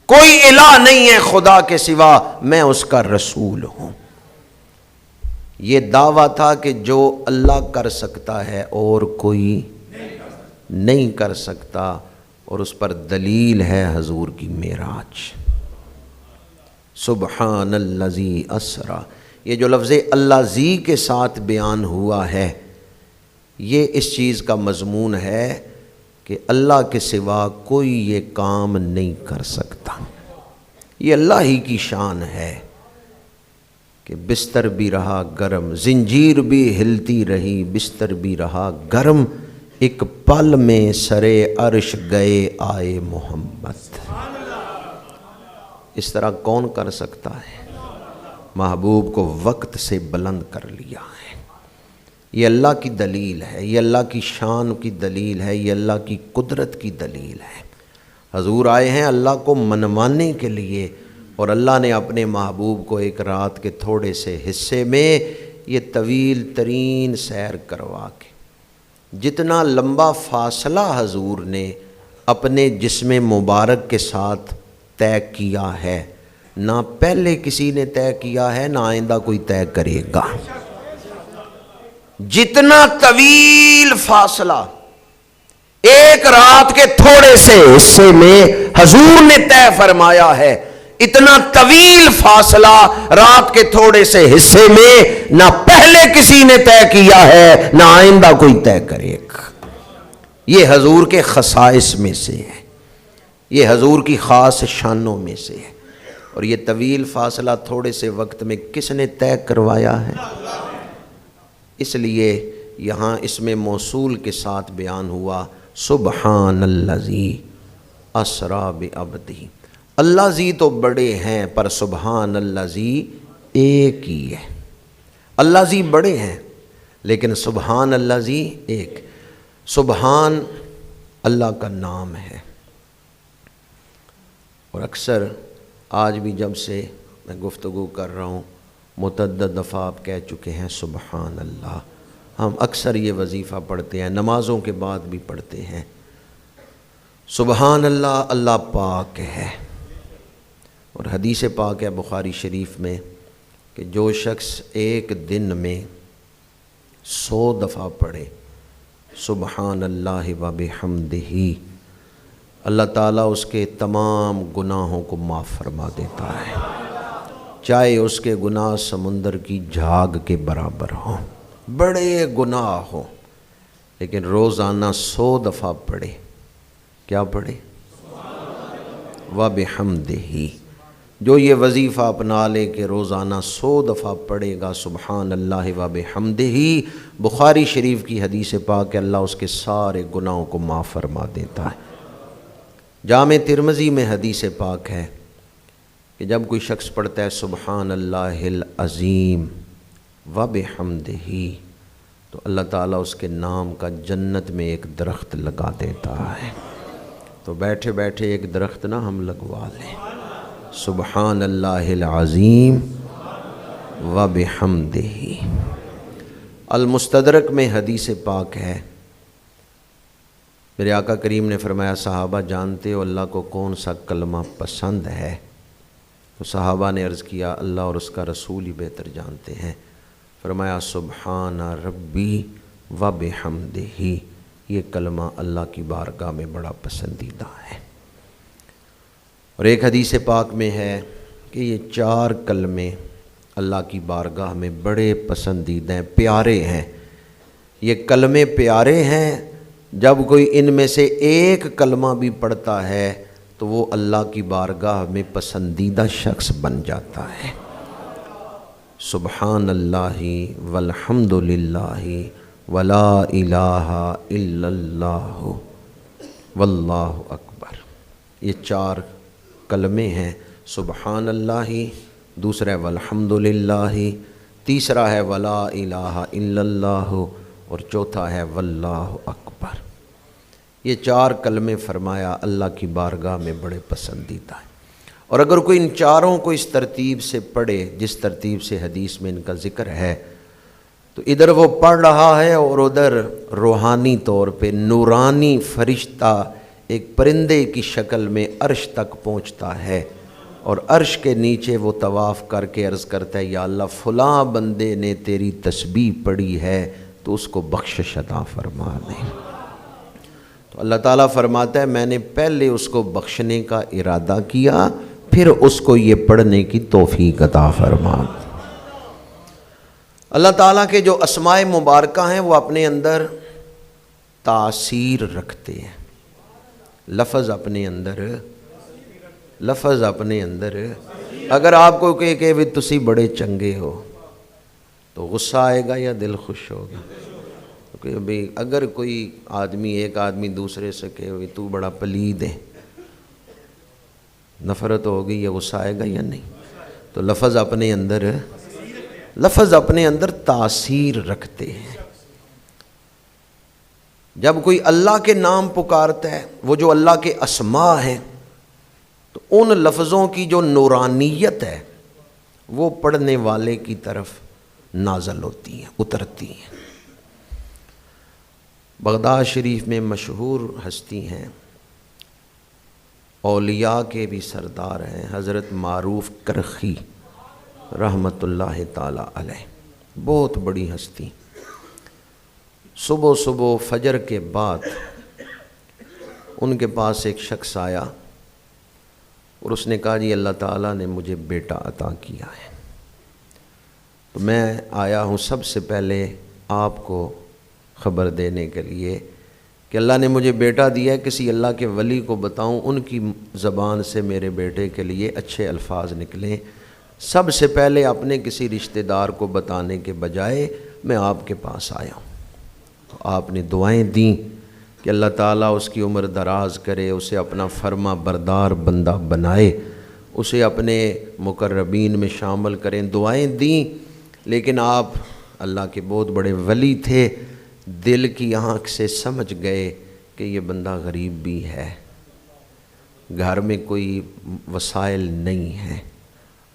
کوئی الہ نہیں ہے خدا کے سوا، میں اس کا رسول ہوں۔ یہ دعویٰ تھا کہ جو اللہ کر سکتا ہے اور کوئی نہیں کر سکتا، اور اس پر دلیل ہے حضور کی معراج۔ سبحان الذی اسری، یہ جو لفظ اللہ زی کے ساتھ بیان ہوا ہے، یہ اس چیز کا مضمون ہے کہ اللہ کے سوا کوئی یہ کام نہیں کر سکتا۔ یہ اللہ ہی کی شان ہے کہ بستر بھی رہا گرم، زنجیر بھی ہلتی رہی، بستر بھی رہا گرم، ایک پل میں سرے عرش گئے آئے محمد۔ اس طرح کون کر سکتا ہے؟ محبوب کو وقت سے بلند کر لیا ہے۔ یہ اللہ کی دلیل ہے، یہ اللہ کی شان کی دلیل ہے، یہ اللہ کی قدرت کی دلیل ہے۔ حضور آئے ہیں اللہ کو منوانے کے لیے، اور اللہ نے اپنے محبوب کو ایک رات کے تھوڑے سے حصے میں یہ طویل ترین سیر کروا کے، جتنا لمبا فاصلہ حضور نے اپنے جسم مبارک کے ساتھ طے کیا ہے، نہ پہلے کسی نے طے کیا ہے، نہ آئندہ کوئی طے کرے گا۔ جتنا طویل فاصلہ ایک رات کے تھوڑے سے حصے میں حضور نے طے فرمایا ہے، اتنا طویل فاصلہ رات کے تھوڑے سے حصے میں نہ پہلے کسی نے طے کیا ہے، نہ آئندہ کوئی طے کرے گا۔ یہ حضور کے خصائص میں سے ہے، یہ حضور کی خاص شانوں میں سے ہے۔ اور یہ طویل فاصلہ تھوڑے سے وقت میں کس نے طے کروایا ہے؟ اس لیے یہاں اس میں موصول کے ساتھ بیان ہوا سبحان الذی اسری بعبدہ۔ اللہ زی تو بڑے ہیں پر سبحان الذی ایک ہی ہے۔ اللہ زی بڑے ہیں لیکن سبحان الذی ایک۔ سبحان اللہ کا نام ہے، اور اکثر آج بھی جب سے میں گفتگو کر رہا ہوں متعدد دفعہ آپ کہہ چکے ہیں سبحان اللہ۔ ہم اکثر یہ وظیفہ پڑھتے ہیں، نمازوں کے بعد بھی پڑھتے ہیں سبحان اللہ، اللہ پاک ہے۔ اور حدیث پاک ہے بخاری شریف میں کہ جو شخص ایک دن میں 100 دفعہ پڑھے سبحان اللہ و بحمدہ، اللہ تعالیٰ اس کے تمام گناہوں کو معاف فرما دیتا ہے، چاہے اس کے گناہ سمندر کی جھاگ کے برابر ہوں، بڑے گناہ ہوں، لیکن روزانہ 100 دفعہ پڑھے۔ کیا پڑھے؟ وَبِحَمْدِهِ۔ جو یہ وظیفہ اپنا لے کہ روزانہ 100 دفعہ پڑھے گا سبحان اللہ وَبِحَمْدِهِ، بخاری شریف کی حدیث پاک کہ اللہ اس کے سارے گناہوں کو معاف فرما دیتا ہے۔ جامع ترمذی میں حدیث پاک ہے کہ جب کوئی شخص پڑھتا ہے سبحان اللہ العظیم وبحمدہ، تو اللہ تعالیٰ اس کے نام کا جنت میں ایک درخت لگا دیتا ہے۔ تو بیٹھے بیٹھے ایک درخت نہ ہم لگوا لیں، سبحان اللہ العظیم وبحمدہ۔ المستدرک میں حدیث پاک ہے، میرے آقا کریم نے فرمایا صحابہ جانتے ہو اللہ کو کون سا کلمہ پسند ہے؟ تو صحابہ نے عرض کیا اللہ اور اس کا رسول ہی بہتر جانتے ہیں۔ فرمایا سبحان ربی وبحمدہ، یہ کلمہ اللہ کی بارگاہ میں بڑا پسندیدہ ہے۔ اور ایک حدیث پاک میں ہے کہ یہ 4 کلمے اللہ کی بارگاہ میں بڑے پسندیدہ ہیں، پیارے ہیں۔ یہ کلمے پیارے ہیں، جب کوئی ان میں سے ایک کلمہ بھی پڑھتا ہے تو وہ اللہ کی بارگاہ میں پسندیدہ شخص بن جاتا ہے۔ سبحان اللہ والحمد للہ ولا الہ الا اللہ واللہ اکبر۔ یہ 4 کلمے ہیں، سبحان اللہ، دوسرا ہے والحمد للہ، تیسرا ہے ولا الہ الا اللہ، اور چوتھا ہے واللہ اکبر۔ یہ 4 کلمے فرمایا اللہ کی بارگاہ میں بڑے پسندیدہ ہیں۔ اور اگر کوئی ان چاروں کو اس ترتیب سے پڑھے جس ترتیب سے حدیث میں ان کا ذکر ہے، تو ادھر وہ پڑھ رہا ہے اور ادھر روحانی طور پہ نورانی فرشتہ ایک پرندے کی شکل میں عرش تک پہنچتا ہے، اور عرش کے نیچے وہ طواف کر کے عرض کرتا ہے یا اللہ فلاں بندے نے تیری تسبیح پڑھی ہے تو اس کو بخشش عطا فرما دے۔ تو اللہ تعالیٰ فرماتا ہے میں نے پہلے اس کو بخشنے کا ارادہ کیا، پھر اس کو یہ پڑھنے کی توفیق عطا فرما دی۔ اللہ تعالیٰ کے جو اسماء مبارکہ ہیں وہ اپنے اندر تاثیر رکھتے ہیں، لفظ اپنے اندر اگر آپ کو کہ بھی تسی بڑے چنگے ہو تو غصہ آئے گا یا دل خوش ہوگا؟ کہ بھئی اگر کوئی آدمی ایک آدمی دوسرے سے کہ تو بڑا پلید ہے، نفرت ہوگی یا غصہ آئے گا یا نہیں؟ تو لفظ اپنے اندر تاثیر رکھتے ہیں۔ جب کوئی اللہ کے نام پکارتا ہے، وہ جو اللہ کے اسماء ہیں، تو ان لفظوں کی جو نورانیت ہے وہ پڑھنے والے کی طرف نازل ہوتی ہیں، اترتی ہیں۔ بغداد شریف میں مشہور ہستی ہیں، اولیاء کے بھی سردار ہیں، حضرت معروف کرخی رحمۃ اللہ تعالی علیہ، بہت بڑی ہستی۔ صبح صبح فجر کے بعد ان کے پاس ایک شخص آیا اور اس نے کہا جی اللہ تعالیٰ نے مجھے بیٹا عطا کیا ہے، تو میں آیا ہوں سب سے پہلے آپ کو خبر دینے کے لیے کہ اللہ نے مجھے بیٹا دیا ہے، کسی اللہ کے ولی کو بتاؤں ان کی زبان سے میرے بیٹے کے لیے اچھے الفاظ نکلیں۔ سب سے پہلے اپنے کسی رشتہ دار کو بتانے کے بجائے میں آپ کے پاس آیا ہوں۔ تو آپ نے دعائیں دیں کہ اللہ تعالیٰ اس کی عمر دراز کرے، اسے اپنا فرما بردار بندہ بنائے، اسے اپنے مقربین میں شامل کریں، دعائیں دیں۔ لیکن آپ اللہ کے بہت بڑے ولی تھے، دل کی آنکھ سے سمجھ گئے کہ یہ بندہ غریب بھی ہے، گھر میں کوئی وسائل نہیں ہیں،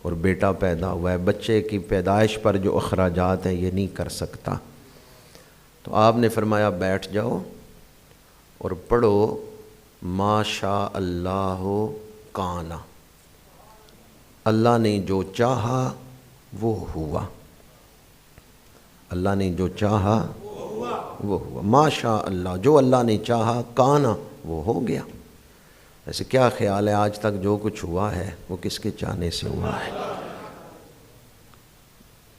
اور بیٹا پیدا ہوا ہے، بچے کی پیدائش پر جو اخراجات ہیں یہ نہیں کر سکتا۔ تو آپ نے فرمایا بیٹھ جاؤ اور پڑھو ما شاء اللہ کانا، اللہ نے جو چاہا وہ ہوا، اللہ نے جو چاہا وہ ہوا، ما شاء اللہ، جو اللہ نے چاہا کانا وہ ہو گیا۔ ایسے کیا خیال ہے آج تک جو کچھ ہوا ہے وہ کس کے چاہنے سے ہوا ہے؟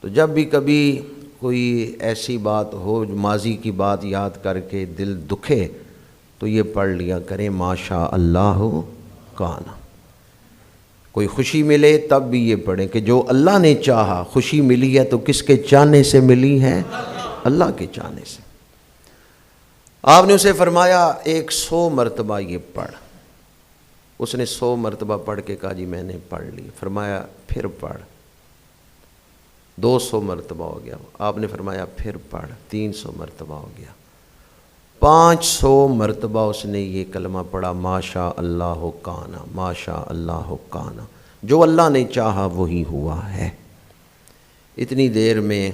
تو جب بھی کبھی کوئی ایسی بات ہو، ماضی کی بات یاد کر کے دل دکھے تو یہ پڑھ لیا کریں ما شاء اللہ کانا۔ کوئی خوشی ملے تب بھی یہ پڑھیں کہ جو اللہ نے چاہا، خوشی ملی ہے تو کس کے چاہنے سے ملی ہے؟ اللہ کے چاہنے سے۔ آپ نے اسے فرمایا 100 مرتبہ یہ پڑھ۔ اس نے 100 مرتبہ پڑھ کے کہا جی میں نے پڑھ لی۔ فرمایا پھر پڑھ۔ 200 مرتبہ ہو گیا۔ آپ نے فرمایا پھر پڑھ۔ 300 مرتبہ ہو گیا۔ 500 مرتبہ اس نے یہ کلمہ پڑھا ما شاء اللہ کانا، ما شاء اللہ کانا، جو اللہ نے چاہا وہی ہوا ہے۔ اتنی دیر میں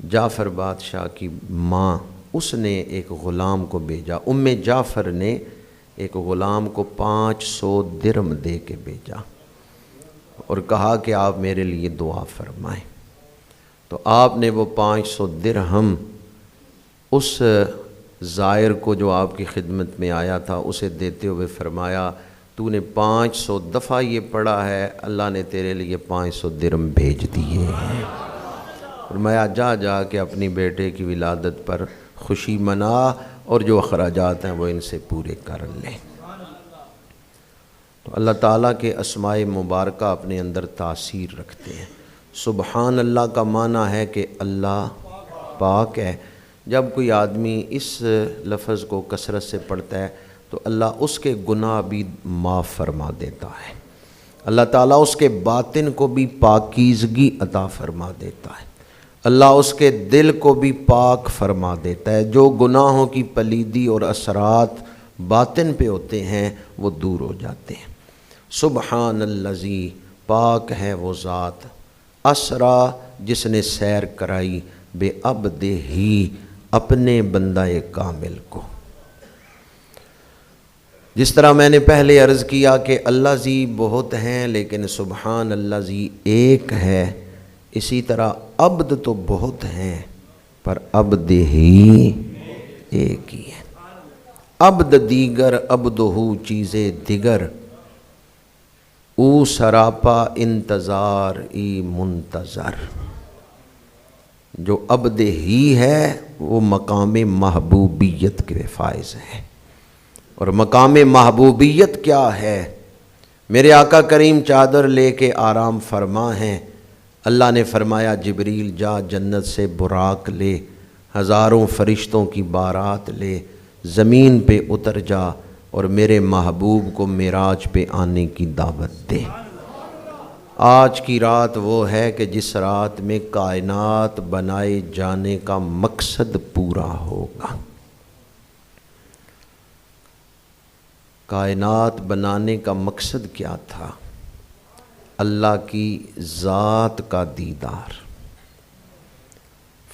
جعفر بادشاہ کی ماں، اس نے ایک غلام کو بھیجا، ام جعفر نے ایک غلام کو 500 درہم دے کے بھیجا اور کہا کہ آپ میرے لیے دعا فرمائیں۔ تو آپ نے وہ 500 درہم اس زائر کو جو آپ کی خدمت میں آیا تھا اسے دیتے ہوئے فرمایا تو نے 500 دفعہ یہ پڑھا ہے، اللہ نے تیرے لیے 500 درہم بھیج دیے ہیں۔ فرمایا جا جا کے اپنی بیٹے کی ولادت پر خوشی منا اور جو اخراجات ہیں وہ ان سے پورے کر لیں۔ تو اللہ تعالیٰ کے اسماء مبارکہ اپنے اندر تاثیر رکھتے ہیں۔ سبحان اللہ کا معنی ہے کہ اللہ پاک ہے۔ جب کوئی آدمی اس لفظ کو کثرت سے پڑھتا ہے تو اللہ اس کے گناہ بھی معاف فرما دیتا ہے، اللہ تعالیٰ اس کے باطن کو بھی پاکیزگی عطا فرما دیتا ہے، اللہ اس کے دل کو بھی پاک فرما دیتا ہے۔ جو گناہوں کی پلیدی اور اثرات باطن پہ ہوتے ہیں وہ دور ہو جاتے ہیں۔ سبحان الذی، پاک ہے وہ ذات، اسرا جس نے سیر کرائی، بے عبدہ ہی، اپنے بندہ کامل کو۔ جس طرح میں نے پہلے عرض کیا کہ اللہ زی بہت ہیں لیکن سبحان اللہ زی ایک ہے، اسی طرح عبد تو بہت ہیں پر عبد ہی ایک ہی ہے۔ عبد دیگر عبدہو چیزیں دیگر، او سراپا انتظار ای منتظر۔ جو عبد ہی ہے وہ مقام محبوبیت کے فائز ہے۔ اور مقام محبوبیت کیا ہے؟ میرے آقا کریم چادر لے کے آرام فرما ہیں، اللہ نے فرمایا جبریل جا جنت سے براق لے، ہزاروں فرشتوں کی بارات لے، زمین پہ اتر جا اور میرے محبوب کو معراج پہ آنے کی دعوت دے۔ آج کی رات وہ ہے کہ جس رات میں کائنات بنائے جانے کا مقصد پورا ہوگا۔ کائنات بنانے کا مقصد کیا تھا؟ اللہ کی ذات کا دیدار،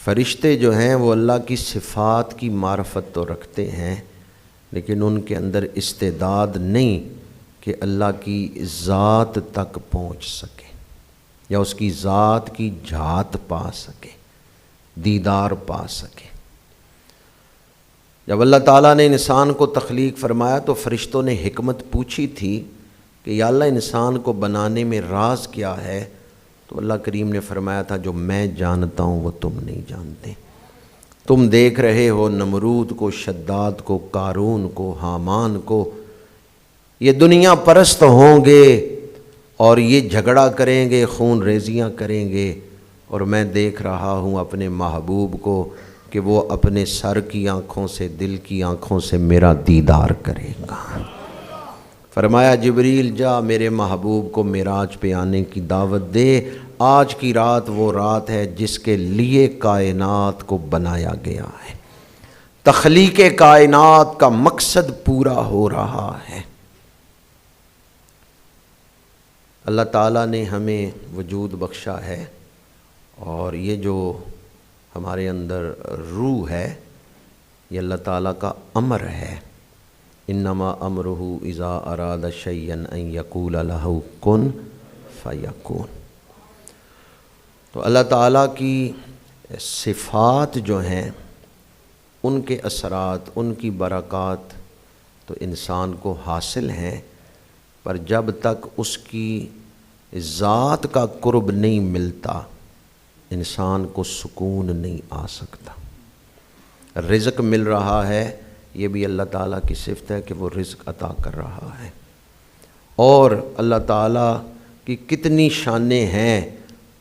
فرشتے جو ہیں وہ اللہ کی صفات کی معرفت تو رکھتے ہیں، لیکن ان کے اندر استعداد نہیں کہ اللہ کی ذات تک پہنچ سکے یا اس کی ذات کی جھات پا سکے، دیدار پا سکے۔ جب اللہ تعالیٰ نے انسان کو تخلیق فرمایا تو فرشتوں نے حکمت پوچھی تھی کہ یا اللہ انسان کو بنانے میں راز کیا ہے، تو اللہ کریم نے فرمایا تھا جو میں جانتا ہوں وہ تم نہیں جانتے۔ تم دیکھ رہے ہو نمرود کو، شداد کو، قارون کو، حامان کو، یہ دنیا پرست ہوں گے اور یہ جھگڑا کریں گے، خون ریزیاں کریں گے، اور میں دیکھ رہا ہوں اپنے محبوب کو کہ وہ اپنے سر کی آنکھوں سے، دل کی آنکھوں سے میرا دیدار کرے گا۔ فرمایا جبریل جا میرے محبوب کو معراج پہ آنے کی دعوت دے، آج کی رات وہ رات ہے جس کے لیے کائنات کو بنایا گیا ہے، تخلیق کائنات کا مقصد پورا ہو رہا ہے۔ اللہ تعالیٰ نے ہمیں وجود بخشا ہے، اور یہ جو ہمارے اندر روح ہے یہ اللہ تعالیٰ کا امر ہے، انما امرہ اذا اراد شیئا ان یقول لہ کن فیکون۔ تو اللہ تعالیٰ کی صفات جو ہیں ان کے اثرات، ان کی برکات تو انسان کو حاصل ہیں، پر جب تک اس کی ذات کا قرب نہیں ملتا انسان کو سکون نہیں آ سکتا۔ رزق مل رہا ہے، یہ بھی اللہ تعالیٰ کی صفت ہے کہ وہ رزق عطا کر رہا ہے، اور اللہ تعالیٰ کی کتنی شانیں ہیں،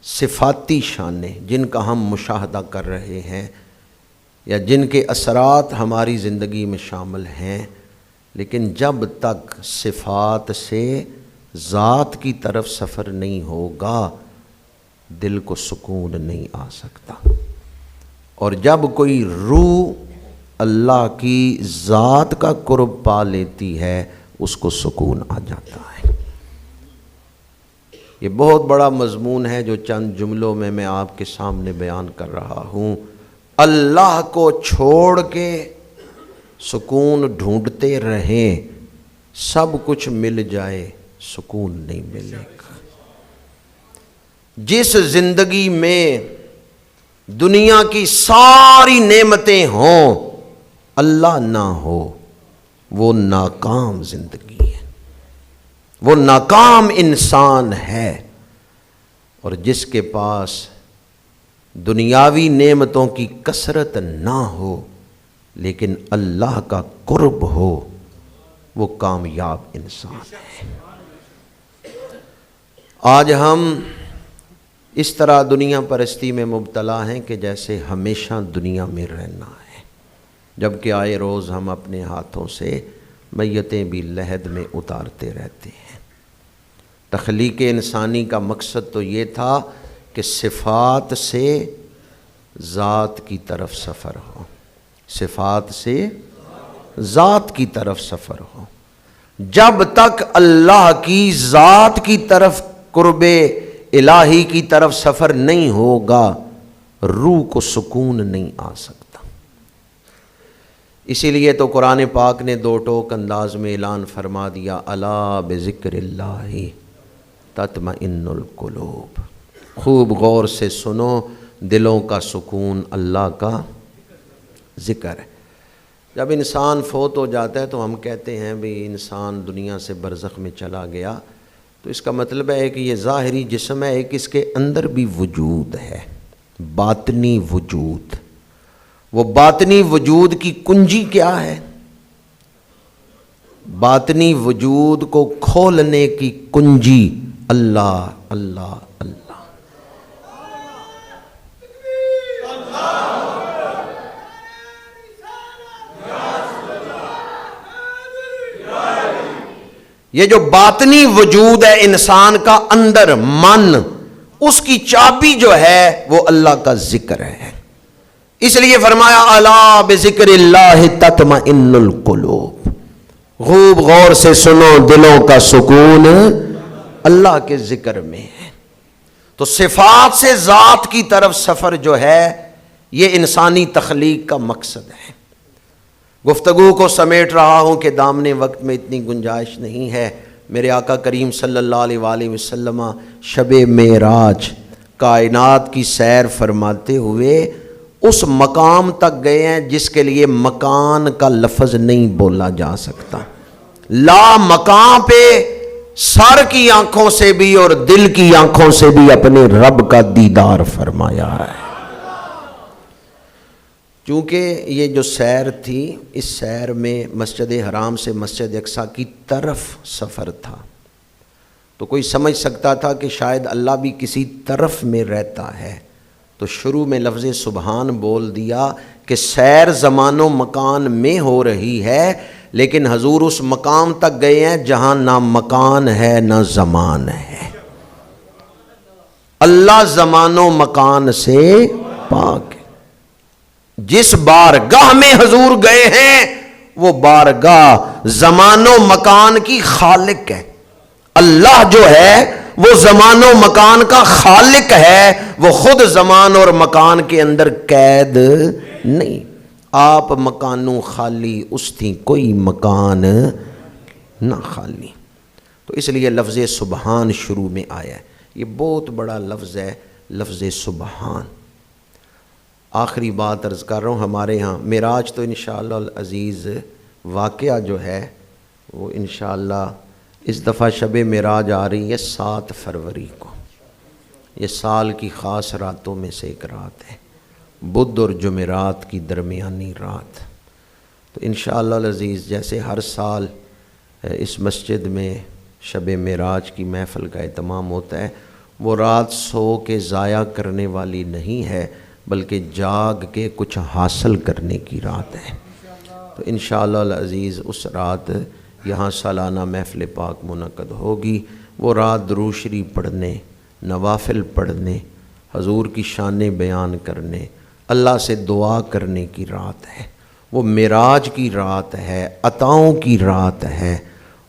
صفاتی شانیں جن کا ہم مشاہدہ کر رہے ہیں یا جن کے اثرات ہماری زندگی میں شامل ہیں، لیکن جب تک صفات سے ذات کی طرف سفر نہیں ہوگا دل کو سکون نہیں آ سکتا۔ اور جب کوئی روح اللہ کی ذات کا قرب پا لیتی ہے اس کو سکون آ جاتا ہے۔ یہ بہت بڑا مضمون ہے جو چند جملوں میں میں آپ کے سامنے بیان کر رہا ہوں۔ اللہ کو چھوڑ کے سکون ڈھونڈتے رہیں، سب کچھ مل جائے سکون نہیں ملے گا۔ جس زندگی میں دنیا کی ساری نعمتیں ہوں اللہ نہ ہو وہ ناکام زندگی ہے، وہ ناکام انسان ہے۔ اور جس کے پاس دنیاوی نعمتوں کی کثرت نہ ہو لیکن اللہ کا قرب ہو وہ کامیاب انسان ہے۔ آج ہم اس طرح دنیا پرستی میں مبتلا ہیں کہ جیسے ہمیشہ دنیا میں رہنا ہے، جبکہ آئے روز ہم اپنے ہاتھوں سے میتیں بھی لحد میں اتارتے رہتے ہیں۔ تخلیق انسانی کا مقصد تو یہ تھا کہ صفات سے ذات کی طرف سفر ہو، صفات سے ذات کی طرف سفر ہو۔ جب تک اللہ کی ذات کی طرف قرب الہی کی طرف سفر نہیں ہوگا روح کو سکون نہیں آ سکتا۔ اسی لیے تو قرآن پاک نے دو ٹوک انداز میں اعلان فرما دیا، الا بذکر اللہ تطمئن القلوب۔ خوب غور سے سنو، دلوں کا سکون اللہ کا ذکر ہے۔ جب انسان فوت ہو جاتا ہے تو ہم کہتے ہیں بھی انسان دنیا سے برزخ میں چلا گیا، تو اس کا مطلب ہے کہ یہ ظاہری جسم ہے، ایک اس کے اندر بھی وجود ہے، باطنی وجود۔ وہ باطنی وجود کی کنجی کیا ہے؟ باطنی وجود کو کھولنے کی کنجی اللہ اللہ اللہ۔ یہ جو باطنی وجود ہے انسان کا اندر من، اس کی چابی جو ہے وہ اللہ کا ذکر ہے۔ اس لیے فرمایا الا بذکر اللہ تطمئن القلوب۔ خوب غور سے سنو، دلوں کا سکون اللہ کے ذکر میں ہے۔ تو صفات سے ذات کی طرف سفر جو ہے یہ انسانی تخلیق کا مقصد ہے۔ گفتگو کو سمیٹ رہا ہوں کہ دامن وقت میں اتنی گنجائش نہیں ہے۔ میرے آقا کریم صلی اللہ علیہ وآلہ وسلم شب معراج کائنات کی سیر فرماتے ہوئے اس مقام تک گئے ہیں جس کے لیے مکان کا لفظ نہیں بولا جا سکتا۔ لا مکان پہ سر کی آنکھوں سے بھی اور دل کی آنکھوں سے بھی اپنے رب کا دیدار فرمایا ہے۔ چونکہ یہ جو سیر تھی، اس سیر میں مسجد حرام سے مسجد اقصیٰ کی طرف سفر تھا، تو کوئی سمجھ سکتا تھا کہ شاید اللہ بھی کسی طرف میں رہتا ہے، تو شروع میں لفظ سبحان بول دیا کہ سیر زمان و مکان میں ہو رہی ہے، لیکن حضور اس مقام تک گئے ہیں جہاں نہ مکان ہے نہ زمان ہے۔ اللہ زمان و مکان سے پاک ہے۔ جس بارگاہ میں حضور گئے ہیں وہ بارگاہ زمان و مکان کی خالق ہے۔ اللہ جو ہے وہ زمان و مکان کا خالق ہے، وہ خود زمان اور مکان کے اندر قید نہیں۔ آپ مکانوں خالی اس تھی کوئی مکان نہ خالی، تو اس لیے لفظ سبحان شروع میں آیا ہے۔ یہ بہت بڑا لفظ ہے لفظ سبحان۔ آخری بات عرض کر رہا ہوں، ہمارے ہاں معراج تو انشاءاللہ العزیز واقعہ جو ہے وہ انشاءاللہ اس دفعہ شب معراج آ رہی ہے 7 فروری کو۔ یہ سال کی خاص راتوں میں سے ایک رات ہے، بدھ اور جمعرات کی درمیانی رات۔ تو انشاءاللہ العزیز جیسے ہر سال اس مسجد میں شب معراج کی محفل کا اہتمام ہوتا ہے، وہ رات سو کے ضائع کرنے والی نہیں ہے، بلکہ جاگ کے کچھ حاصل کرنے کی رات ہے۔ تو انشاءاللہ العزیز اس رات یہاں سالانہ محفل پاک منعقد ہوگی۔ وہ رات درود شریف پڑھنے، نوافل پڑھنے، حضور کی شانیں بیان کرنے، اللہ سے دعا کرنے کی رات ہے۔ وہ معراج کی رات ہے، عطاؤں کی رات ہے،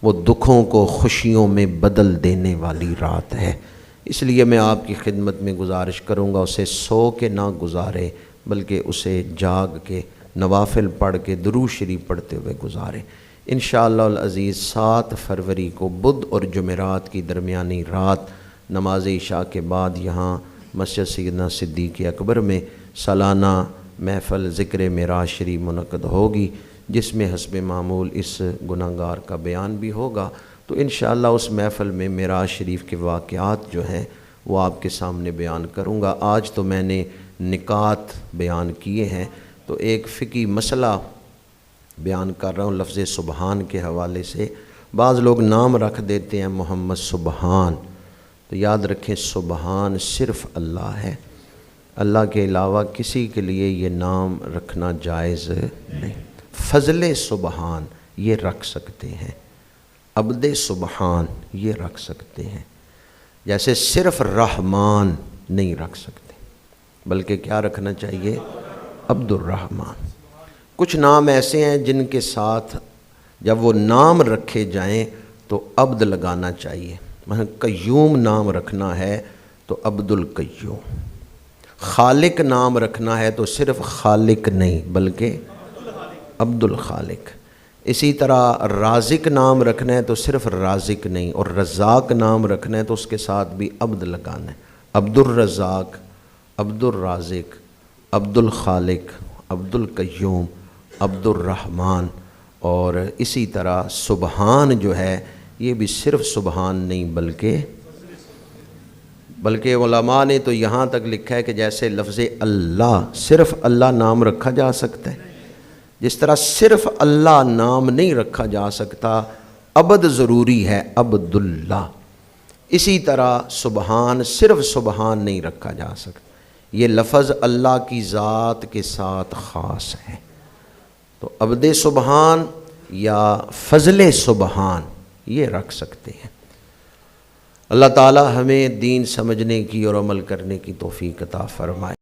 وہ دکھوں کو خوشیوں میں بدل دینے والی رات ہے۔ اس لیے میں آپ کی خدمت میں گزارش کروں گا اسے سو کے نہ گزارے، بلکہ اسے جاگ کے نوافل پڑھ کے درود شریف پڑھتے ہوئے گزارے۔ انشاءاللہ العزیز 7 فروری کو بدھ اور جمعرات کی درمیانی رات نماز عشاء کے بعد یہاں مسجد سیدنا صدیق اکبر میں سالانہ محفل ذکر معراج شریف منعقد ہوگی، جس میں حسب معمول اس گناہگار کا بیان بھی ہوگا۔ تو انشاءاللہ اس محفل میں معراج شریف کے واقعات جو ہیں وہ آپ کے سامنے بیان کروں گا۔ آج تو میں نے نکات بیان کیے ہیں، تو ایک فقہی مسئلہ بیان کر رہا ہوں لفظ سبحان کے حوالے سے۔ بعض لوگ نام رکھ دیتے ہیں محمد سبحان، تو یاد رکھیں سبحان صرف اللہ ہے، اللہ کے علاوہ کسی کے لیے یہ نام رکھنا جائز نہیں۔ فضل سبحان یہ رکھ سکتے ہیں، عبد سبحان یہ رکھ سکتے ہیں، جیسے صرف رحمان نہیں رکھ سکتے، بلکہ کیا رکھنا چاہیے؟ عبد الرحمن۔ کچھ نام ایسے ہیں جن کے ساتھ جب وہ نام رکھے جائیں تو عبد لگانا چاہیے۔ مثلا قیوم نام رکھنا ہے تو عبد القیوم، خالق نام رکھنا ہے تو صرف خالق نہیں بلکہ عبد الخالق۔ اسی طرح رازق نام رکھنا ہے تو صرف رازق نہیں، اور رزاق نام رکھنا ہے تو اس کے ساتھ بھی عبد لگانا ہے۔ عبد الرزاق، عبد الرازق، عبد الخالق، عبد القیوم، عبد الرحمن، اور اسی طرح سبحان جو ہے یہ بھی صرف سبحان نہیں بلکہ علماء نے تو یہاں تک لکھا ہے کہ جیسے لفظ اللہ صرف اللہ نام رکھا جا سکتا ہے، جس طرح صرف اللہ نام نہیں رکھا جا سکتا، عبد ضروری ہے عبد اللہ، اسی طرح سبحان صرف سبحان نہیں رکھا جا سکتا، یہ لفظ اللہ کی ذات کے ساتھ خاص ہے۔ تو عبد سبحان یا فضل سبحان یہ رکھ سکتے ہیں۔ اللہ تعالی ہمیں دین سمجھنے کی اور عمل کرنے کی توفیق عطا فرمائے۔